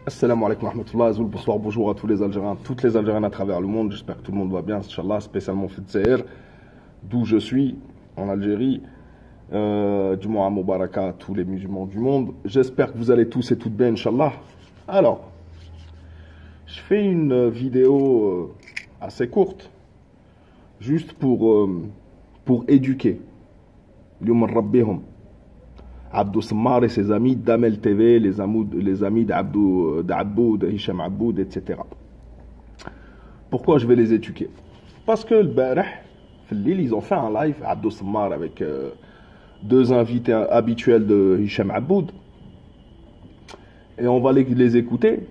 Assalamu alaikum wa rahmatullahi wa barakatuh. Bonsoir, bonjour à tous les Algériens, toutes les Algériennes à travers le monde. J'espère que tout le monde va bien, Inch'Allah, spécialement Fitzaïr, d'où je suis, en Algérie. Jumu'ah Mubaraka à tous les musulmans du monde. J'espère que vous allez tous et toutes bien, Inch'Allah. Alors, je fais une vidéo assez courte, juste pour éduquer. L'Yom Rabbihum. Abdou Sammar et ses amis d'Amel TV, les amis d'Abdou, de Hicham Aboud, etc. Pourquoi je vais les éduquer? Parce que le Barah, ils ont fait un live, Abdou Sammar avec deux invités habituels de Hicham Aboud. Et on va les écouter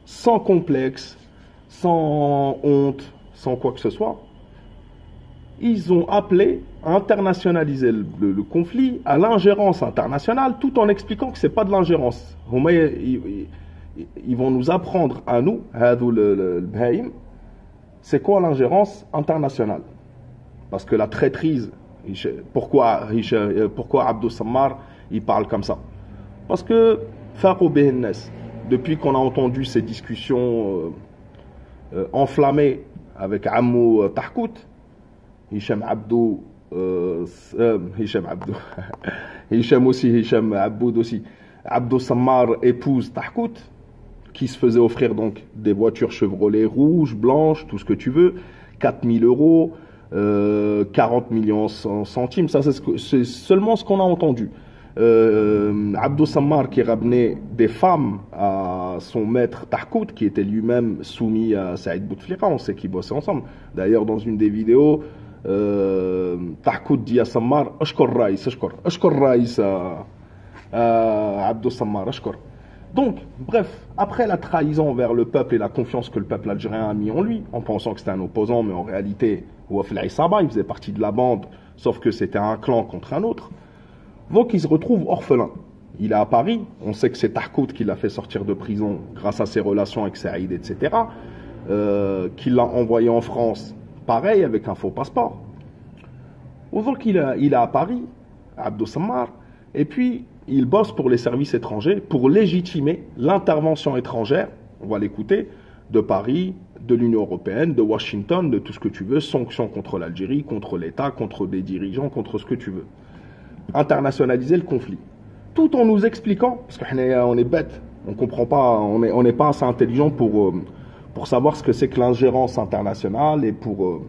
sans complexe, sans honte, sans quoi que ce soit. Ils ont appelé à internationaliser le conflit à l'ingérence internationale, tout en expliquant que ce n'est pas de l'ingérence. Ils vont nous apprendre à nous, c'est quoi l'ingérence internationale. Parce que la traîtrise, pourquoi Abdou Sammar il parle comme ça? Parce que depuis qu'on a entendu ces discussions enflammées avec Ammou Tahkout, Hicham Abdou, Hicham Aboud aussi. Abdou Sammar épouse Tahkout, qui se faisait offrir donc des voitures Chevrolet rouges, blanches, tout ce que tu veux, 4000 euros, 40 millions centimes, ça c'est seulement ce qu'on a entendu. Abdou Sammar qui ramenait des femmes à son maître Tahkout, qui était lui-même soumis à Saïd Bouteflika, on sait qu'ils bossaient ensemble. D'ailleurs, dans une des vidéos, Tahkout dit à Sammar Ashkor Raïs, Abdou Sammar, Ashkor. Donc, bref, après la trahison envers le peuple et la confiance que le peuple algérien a mis en lui, en pensant que c'était un opposant, mais en réalité, il faisait partie de la bande, sauf que c'était un clan contre un autre, donc il se retrouve orphelin. Il est à Paris, on sait que c'est Tahkout qui l'a fait sortir de prison grâce à ses relations avec Saïd, etc., qui l'a envoyé en France. Pareil, avec un faux passeport. Donc il est à Paris, Abdou Sammar, et puis il bosse pour les services étrangers pour légitimer l'intervention étrangère, on va l'écouter, de Paris, de l'Union Européenne, de Washington, de tout ce que tu veux, sanctions contre l'Algérie, contre l'État, contre des dirigeants, contre ce que tu veux. Internationaliser le conflit. Tout en nous expliquant, parce qu'on est bête, on comprend pas, on n'est pas assez intelligent pour savoir ce que c'est que l'ingérence internationale et pour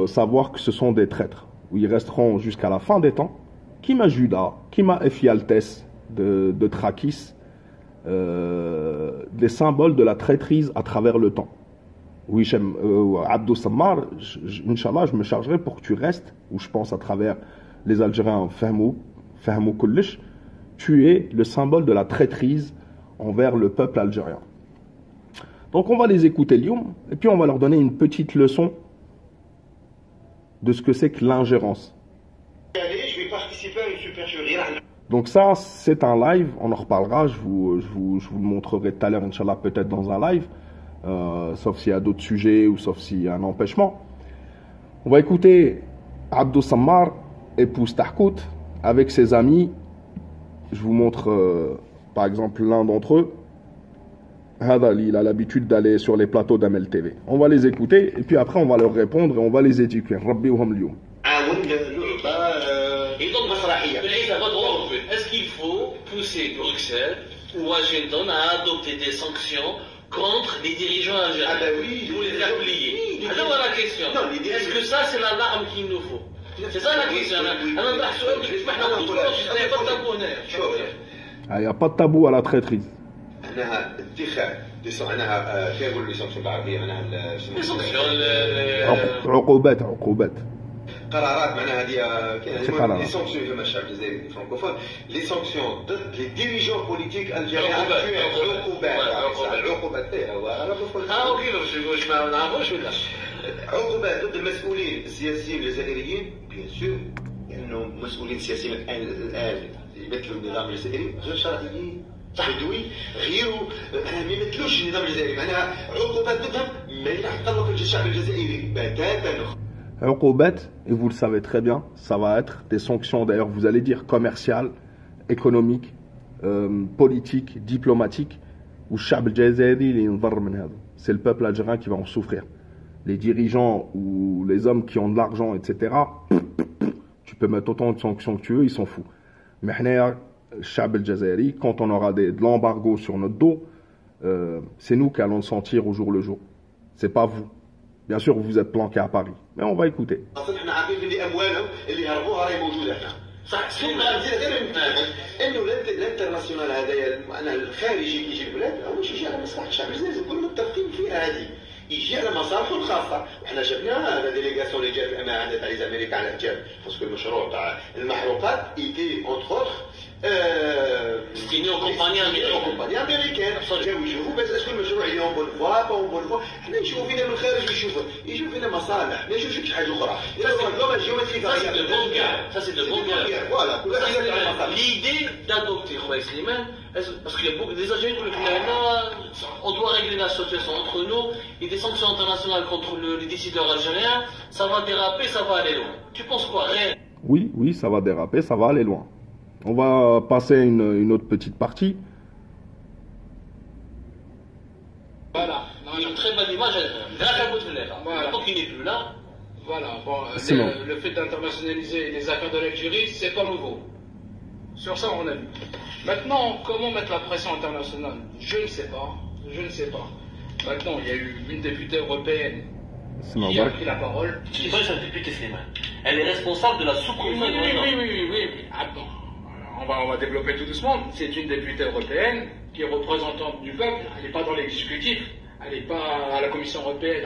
savoir que ce sont des traîtres, où ils resteront jusqu'à la fin des temps. Kima Juda, Kima Ephialtes de Thrakis, des symboles de la traîtrise à travers le temps. Oui, Abdou Sammar, Inch'Allah, je me chargerai pour que tu restes, où je pense à travers les Algériens, Fahmou Kullish, tu es le symbole de la traîtrise envers le peuple algérien. Donc on va les écouter Lyon, et puis on va leur donner une petite leçon de ce que c'est que l'ingérence. Je vais participer à une supercherie. Donc ça, c'est un live, on en reparlera, je vous le montrerai tout à l'heure, Inch'Allah, peut-être dans un live, sauf s'il y a d'autres sujets ou sauf s'il y a un empêchement. On va écouter Abdou Sammar, épouse Tahkout, avec ses amis. Je vous montre par exemple l'un d'entre eux. Il a l'habitude d'aller sur les plateaux d'Amel TV. On va les écouter et puis après on va leur répondre et on va les éduquer. Est-ce qu'il faut pousser Bruxelles ou Washington à adopter des sanctions contre les dirigeants algériens? Ah ben oui, pour les faire plier. Alors voilà la question. Est-ce que ça c'est l'alarme qu'il nous faut? C'est ça la question. Il n'y a pas de tabou à la traîtrise. عقوبات قرارات معناها هذه كاين لي سانكسيون كما الشعب الجزائري فرانكوفون لي سانكسيون ضد لي ديريجون بوليتيك الجيريان عقوبات كيفاش ما نعرفوش ولا عقوبات ضد المسؤولين السياسيين الجزائريين بيان سور لانه مسؤولين سياسيين الان يمثلوا النظام الجزائري غير شرعيين تحدوي غيروا ما يمثلوش النظام الجزائري معناها عقوبات ضدهم ما يحقق الشعب الجزائري بتاتا. Uqubat, et vous le savez très bien, ça va être des sanctions, d'ailleurs vous allez dire commerciales, économiques, politiques, diplomatiques, والشعب الجزائري اللي ينضر من هذا. C'est le peuple algérien qui va en souffrir. Les dirigeants ou les hommes qui ont de l'argent, etc., tu peux mettre autant de sanctions que tu veux, ils s'en foutent. Mais le Chab el-Jazairi, quand on aura de l'embargo sur notre dos, c'est nous qui allons le sentir au jour le jour. C'est pas vous. Bien sûr, vous êtes planqué à Paris. Mais on va écouter. انه الانترناسيونال هذايا الخارجي كيجي البلاد ماهوش يجي على مصلحه الشعب الجزائري، كلنا متفقين فيها هذه، يجي على مصالحه الخاصه. وحنا شفنا هذا ديليغاسيون اللي جات الامانه تاع لي امريكا على الجاب، باسكو المشروع تاع المحروقات ايتي اونتر اوتر destiné aux compagnies امريكان. جاو يشوفوا بس اسكو المشروع اللي اون بون فوا با اون بون فوا. حنا نشوفوا فينا من الخارج يشوفوا يجوا فينا مصالح، ما يشوفوش شي حاجه اخرى. L'idée d'adopter parce qu'il y a beaucoup des Algériens qui disent on doit régler la situation entre nous et des sanctions internationales contre les décideurs algériens, ça va déraper, ça va aller loin. Tu penses quoi? Rien. Oui, ça va déraper, ça va aller loin. On va passer une autre petite partie. Voilà. Une très bonne image. Voilà. Donc il n'est plus là. Voilà. Bon, le fait d'internationaliser les affaires de l'Algérie, c'est pas nouveau. Sur ça, on a vu. Maintenant, comment mettre la pression internationale? Je ne sais pas. Maintenant, il y a eu une députée européenne qui a pris la parole. Tu vois, cette députée Slimane, elle est responsable de la sous-commission. Oui. Ah, bon. On va développer tout doucement. C'est une députée européenne qui est représentante du peuple. Elle n'est pas dans l'exécutif. Elle n'est pas à la Commission européenne,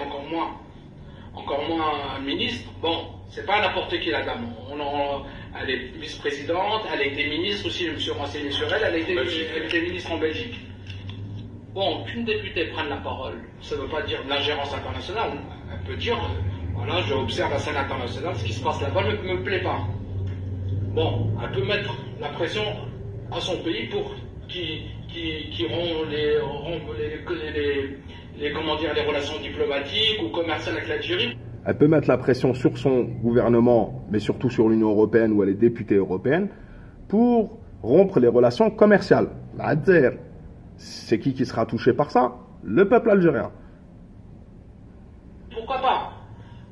encore moins ministre. Bon, c'est pas n'importe qui la dame. Elle est vice-présidente, elle a été ministre aussi, je me suis renseigné sur elle, elle était ministre en Belgique. Bon, qu'une députée prenne la parole, ça ne veut pas dire l'ingérence internationale. Elle peut dire, voilà, j'observe la scène internationale, ce qui se passe là-bas ne me plaît pas. Bon, elle peut mettre la pression à son pays pour qui rompt les relations diplomatiques ou commerciales avec l'Algérie. Elle peut mettre la pression sur son gouvernement, mais surtout sur l'Union européenne où elle est députée européenne, pour rompre les relations commerciales. C'est qui sera touché par ça? Le peuple algérien.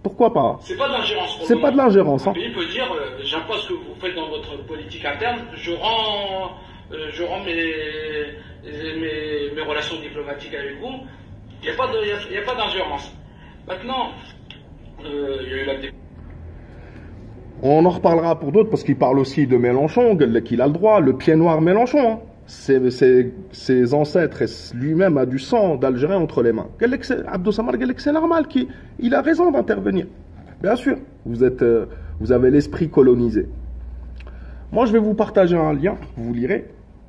Pourquoi pas? C'est pas de l'ingérence. C'est pas de l'ingérence. Un pays peut dire, j'aime pas ce que vous faites dans votre politique interne, je rends mes relations diplomatiques avec vous. Il n'y a pas d'ingérence. Maintenant, il y a eu la on en reparlera pour d'autres parce qu'il parle aussi de Mélenchon, qu'il a le droit, le pied noir Mélenchon. Hein. Ses ancêtres et lui-même a du sang d'Algérien entre les mains. Abdou Samar, c'est normal qu'il a raison d'intervenir. Bien sûr, vous avez l'esprit colonisé. Moi, je vais vous partager un lien, vous lirez,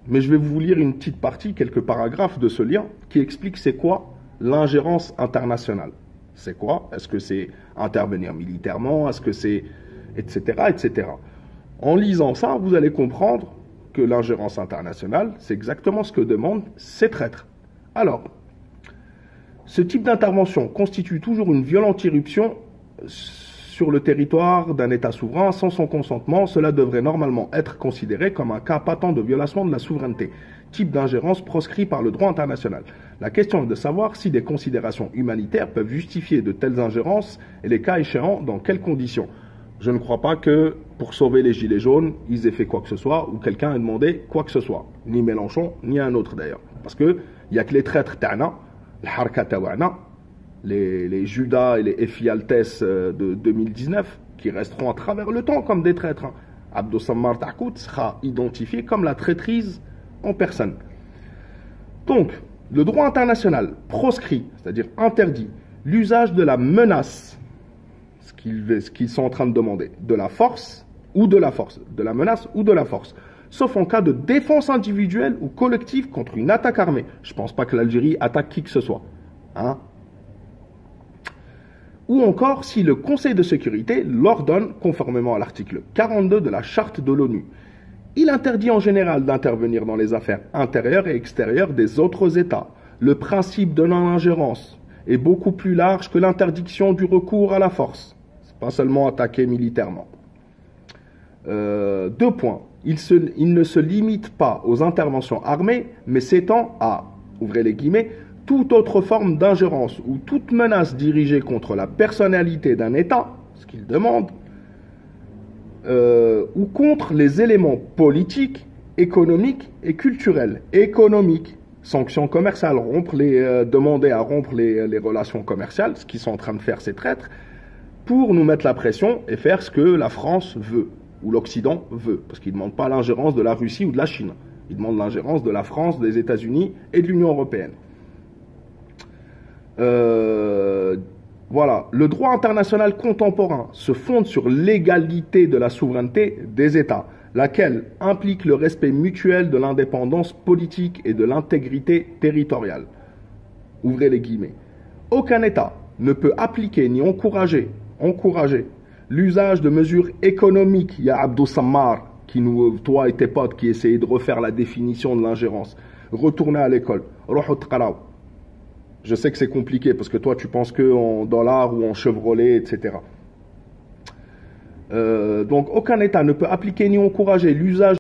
mais je vais vous lire une petite partie, quelques paragraphes de ce lien qui explique c'est quoi l'ingérence internationale. C'est quoi? Est-ce que c'est intervenir militairement? Est-ce que c'est... etc., etc. En lisant ça, vous allez comprendre que l'ingérence internationale, c'est exactement ce que demandent ces traîtres. Alors, ce type d'intervention constitue toujours une violente irruption sur le territoire d'un État souverain sans son consentement. Cela devrait normalement être considéré comme un cas patent de violation de la souveraineté, type d'ingérence proscrit par le droit international. La question est de savoir si des considérations humanitaires peuvent justifier de telles ingérences et les cas échéants, dans quelles conditions. Je ne crois pas que pour sauver les gilets jaunes, ils aient fait quoi que ce soit ou quelqu'un ait demandé quoi que ce soit. Ni Mélenchon, ni un autre d'ailleurs. Parce qu'il n'y a que les traîtres ta'na, les harka tawana, les Judas et les Ephialtes de 2019 qui resteront à travers le temps comme des traîtres. Abdou Samar Takout sera identifié comme la traîtrise en personne. Donc, le droit international proscrit, c'est-à-dire interdit, l'usage de la menace, ce qu'ils sont en train de demander, de la force ou de la force, de la menace ou de la force, sauf en cas de défense individuelle ou collective contre une attaque armée. Je ne pense pas que l'Algérie attaque qui que ce soit. Hein? Ou encore si le Conseil de sécurité l'ordonne conformément à l'article 42 de la Charte de l'ONU. Il interdit en général d'intervenir dans les affaires intérieures et extérieures des autres États. Le principe de non-ingérence est beaucoup plus large que l'interdiction du recours à la force. Pas seulement attaquer militairement. 2 points. Il ne se limite pas aux interventions armées, mais s'étend à ouvrez les guillemets, toute autre forme d'ingérence ou toute menace dirigée contre la personnalité d'un État, ce qu'il demande, ou contre les éléments politiques, économiques et culturels. Économiques, sanctions commerciales, demander à rompre les relations commerciales, ce qu'ils sont en train de faire ces traîtres, pour nous mettre la pression et faire ce que la France veut, ou l'Occident veut, parce qu'ils ne demandent pas l'ingérence de la Russie ou de la Chine. Ils demandent l'ingérence de la France, des États-Unis et de l'Union européenne. Voilà, le droit international contemporain se fonde sur l'égalité de la souveraineté des États, laquelle implique le respect mutuel de l'indépendance politique et de l'intégrité territoriale. Ouvrez les guillemets. Aucun État ne peut appliquer ni encourager l'usage de mesures économiques. Il y a Abdou Sammar, toi et tes potes, qui essayaient de refaire la définition de l'ingérence. Retournez à l'école. Je sais que c'est compliqué parce que toi tu penses que en dollars ou en Chevrolet, etc. Donc aucun État ne peut appliquer ni encourager l'usage